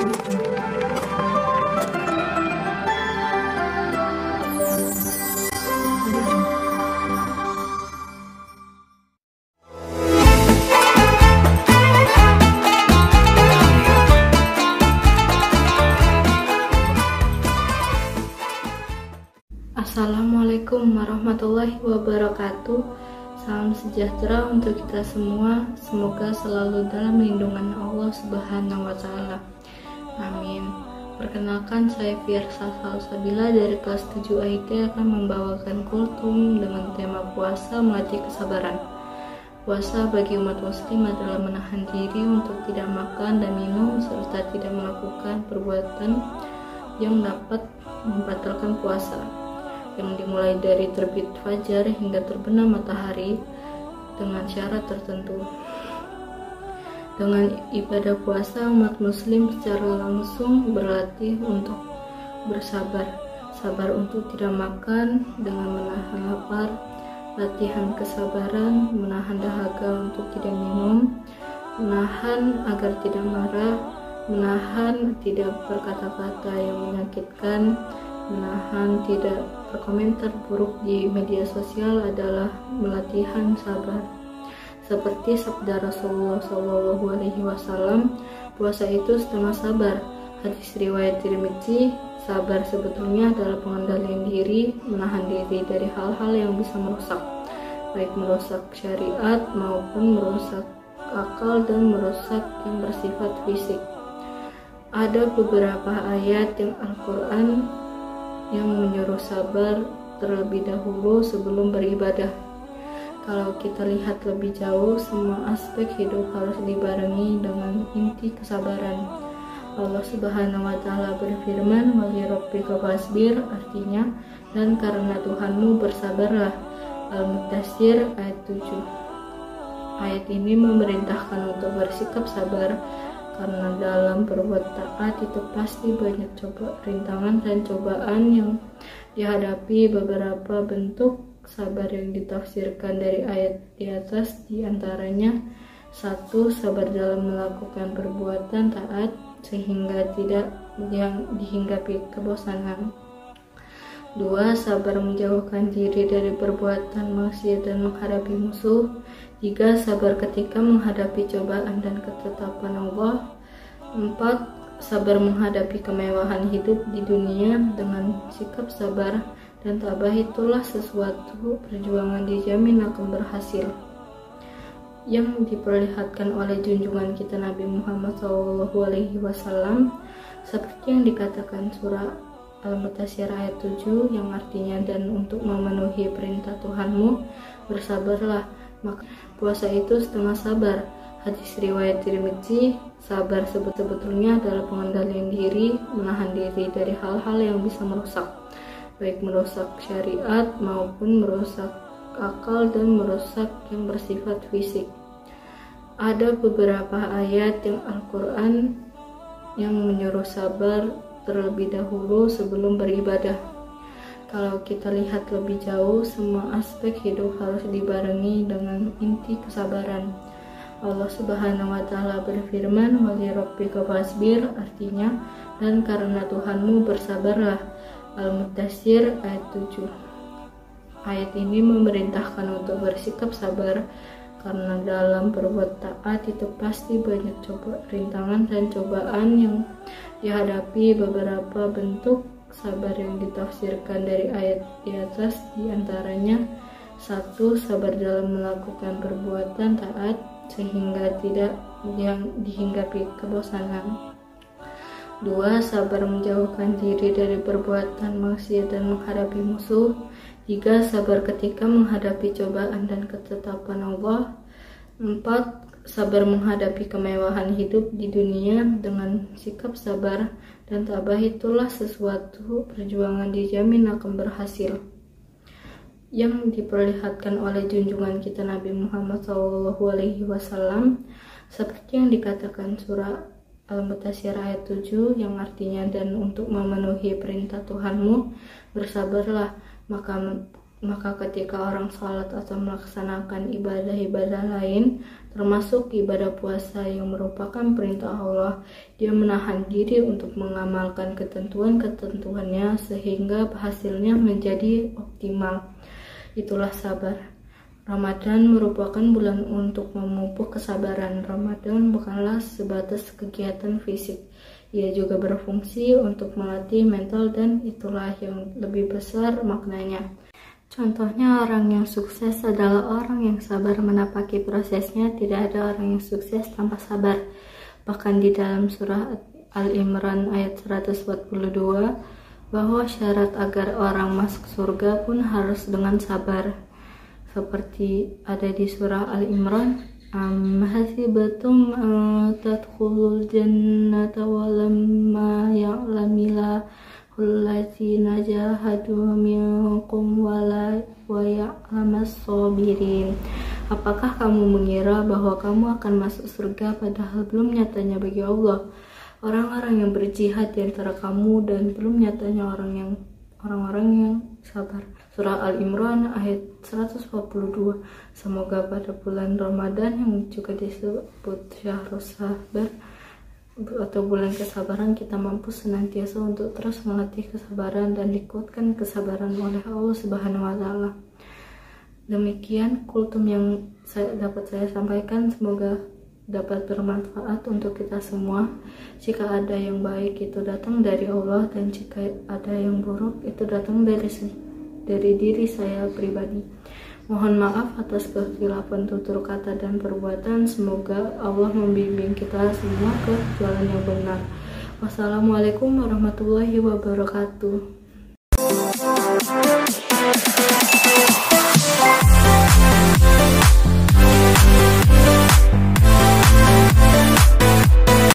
Assalamualaikum warahmatullahi wabarakatuh. Salam sejahtera untuk kita semua. Semoga selalu dalam lindungan Allah Subhanahu wa Ta'ala. Amin. Perkenalkan, saya Fiersa Salsabila dari kelas 7 IT akan membawakan kultum dengan tema puasa melatih kesabaran. Puasa bagi umat muslim adalah menahan diri untuk tidak makan dan minum serta tidak melakukan perbuatan yang dapat membatalkan puasa, yang dimulai dari terbit fajar hingga terbenam matahari dengan syarat tertentu. Dengan ibadah puasa, umat muslim secara langsung berlatih untuk bersabar, sabar untuk tidak makan dengan menahan lapar, latihan kesabaran, menahan dahaga untuk tidak minum, menahan agar tidak marah, menahan tidak berkata-kata yang menyakitkan, menahan tidak berkomentar buruk di media sosial adalah melatihan sabar. Seperti sabda Rasulullah SAW, puasa itu setengah sabar. Hadis riwayat Tirmidzi, sabar sebetulnya adalah pengendalian diri, menahan diri dari hal-hal yang bisa merusak, baik merusak syariat maupun merusak akal dan merusak yang bersifat fisik. Ada beberapa ayat yang Al-Quran yang menyuruh sabar terlebih dahulu sebelum beribadah. Kalau kita lihat lebih jauh, semua aspek hidup harus dibarengi dengan inti kesabaran. Allah Subhanahu wa Ta'ala berfirman, "Wali rabbika fasbir", artinya dan karena Tuhanmu bersabarlah. Al-Mudaththir ayat 7. Ayat ini memerintahkan untuk bersikap sabar, karena dalam berbuat taat itu pasti banyak rintangan dan cobaan yang dihadapi. Beberapa bentuk sabar yang ditafsirkan dari ayat di atas diantaranya: 1. Sabar dalam melakukan perbuatan taat sehingga tidak dihinggapi kebosanan. 2. Sabar menjauhkan diri dari perbuatan maksiat dan menghadapi musuh. 3. Sabar ketika menghadapi cobaan dan ketetapan Allah. 4. Sabar menghadapi kemewahan hidup di dunia dengan sikap sabar dan tabah, itulah sesuatu perjuangan dijamin akan berhasil, yang diperlihatkan oleh junjungan kita Nabi Muhammad SAW, seperti yang dikatakan surah Al-Mudaththir ayat 7, yang artinya dan untuk memenuhi perintah Tuhanmu bersabarlah, maka puasa itu setengah sabar. Hadis riwayat Tirmidzi, sabar sebetulnya adalah pengendalian diri, menahan diri dari hal-hal yang bisa merusak, baik merusak syariat maupun merusak akal dan merusak yang bersifat fisik. Ada beberapa ayat yang Al-Quran yang menyuruh sabar terlebih dahulu sebelum beribadah. Kalau kita lihat lebih jauh, semua aspek hidup harus dibarengi dengan inti kesabaran. Allah Subhanahu wa Ta'ala berfirman, "Wali rabbika fasbir", artinya dan karena Tuhanmu bersabarlah. Al-Mudaththir ayat 7. Ayat ini memerintahkan untuk bersikap sabar, karena dalam berbuat taat itu pasti banyak rintangan dan cobaan yang dihadapi. Beberapa bentuk sabar yang ditafsirkan dari ayat di atas diantaranya: 1. Sabar dalam melakukan perbuatan taat sehingga tidak dihinggapi kebosanan. 2. Sabar menjauhkan diri dari perbuatan maksiat dan menghadapi musuh. 3. Sabar ketika menghadapi cobaan dan ketetapan Allah. 4. Sabar menghadapi kemewahan hidup di dunia dengan sikap sabar dan tabah, itulah sesuatu perjuangan dijamin akan berhasil, yang diperlihatkan oleh junjungan kita Nabi Muhammad SAW, seperti yang dikatakan surah Al-Mudaththir ayat 7, yang artinya dan untuk memenuhi perintah Tuhanmu bersabarlah, maka ketika orang salat atau melaksanakan ibadah-ibadah lain termasuk ibadah puasa yang merupakan perintah Allah. Dia menahan diri untuk mengamalkan ketentuan-ketentuannya sehingga hasilnya menjadi optimal. Itulah sabar. Ramadan merupakan bulan untuk memupuk kesabaran. Ramadan bukanlah sebatas kegiatan fisik. Ia juga berfungsi untuk melatih mental, dan itulah yang lebih besar maknanya. Contohnya, orang yang sukses adalah orang yang sabar menapaki prosesnya. Tidak ada orang yang sukses tanpa sabar. Bahkan di dalam surah Al-Imran ayat 142, bahwa syarat agar orang masuk surga pun harus dengan sabar. Seperti ada di surah Al-Imran, hasibatum tadkhulul jannata walamma ya'lamillahu allazina jahadu minkum wa ya'lamas sabirin. Apakah kamu mengira bahwa kamu akan masuk surga padahal belum nyatanya bagi Allah orang-orang yang berjihad di antara kamu, dan belum nyatanya orang-orang yang sabar. Surah Al-Imran ayat 142. Semoga pada bulan Ramadan yang juga disebut Syahrus Sabar atau bulan kesabaran, kita mampu senantiasa untuk terus melatih kesabaran dan dikuatkan kesabaran oleh Allah Subhanahu wa Ta'ala. Demikian kultum yang dapat saya sampaikan, semoga dapat bermanfaat untuk kita semua. Jika ada yang baik itu datang dari Allah, dan jika ada yang buruk itu datang dari diri saya pribadi. Mohon maaf atas kekhilafan tutur kata dan perbuatan. Semoga Allah membimbing kita semua ke jalan yang benar. Wassalamualaikum warahmatullahi wabarakatuh.